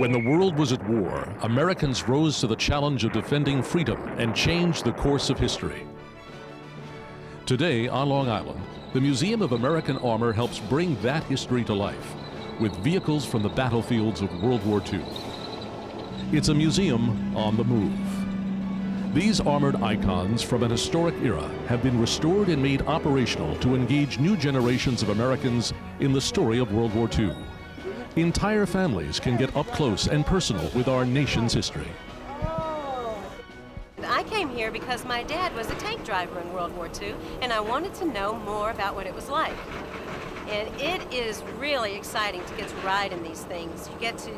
When the world was at war, Americans rose to the challenge of defending freedom and changed the course of history. Today, on Long Island, the Museum of American Armor helps bring that history to life with vehicles from the battlefields of World War II. It's a museum on the move. These armored icons from an historic era have been restored and made operational to engage new generations of Americans in the story of World War II. Entire families can get up close and personal with our nation's history. I came here because my dad was a tank driver in World War II, and I wanted to know more about what it was like. And it is really exciting to get to ride in these things. You get to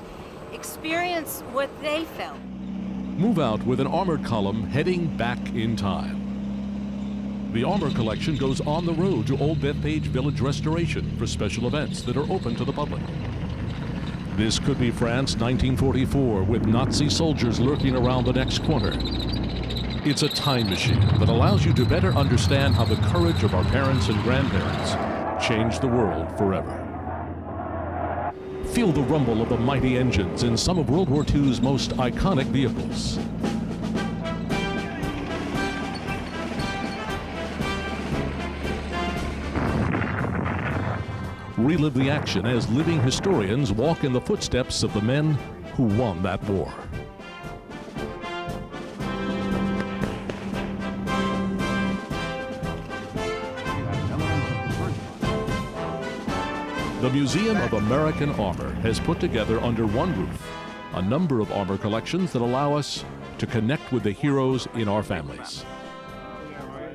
experience what they felt. Move out with an armored column heading back in time. The armor collection goes on the road to Old Bethpage Village Restoration for special events that are open to the public. This could be France 1944 with Nazi soldiers lurking around the next corner. It's a time machine that allows you to better understand how the courage of our parents and grandparents changed the world forever. Feel the rumble of the mighty engines in some of World War II's most iconic vehicles. Relive the action as living historians walk in the footsteps of the men who won that war. The Museum of American Armor has put together under one roof a number of armor collections that allow us to connect with the heroes in our families.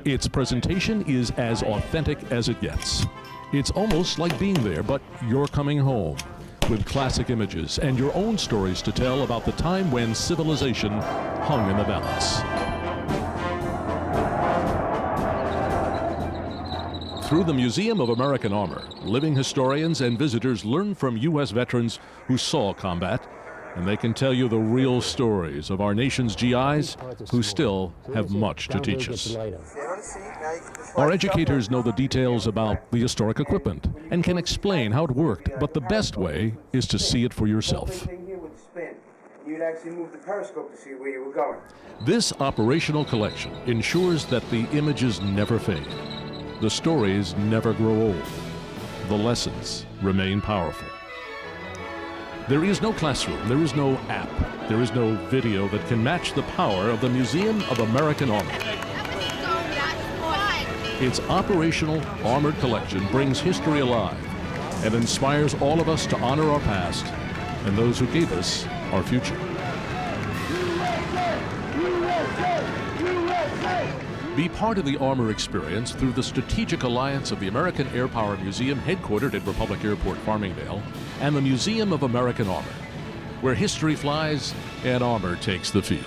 Its presentation is as authentic as it gets. It's almost like being there, but you're coming home with classic images and your own stories to tell about the time when civilization hung in the balance. Through the Museum of American Armor, living historians and visitors learn from U.S. veterans who saw combat, and they can tell you the real stories of our nation's GIs who still have much to teach us. Our educators know the details about the historic equipment and can explain how it worked, but the best way is to see it for yourself. You'd actually move the periscope to see where you were going. This operational collection ensures that the images never fade. The stories never grow old. The lessons remain powerful. There is no classroom, there is no app, there is no video that can match the power of the Museum of American Armor. Its operational armored collection brings history alive and inspires all of us to honor our past and those who gave us our future. Be part of the armor experience through the strategic alliance of the American Air Power Museum, headquartered at Republic Airport, Farmingdale, and the Museum of American Armor, where history flies and armor takes the field.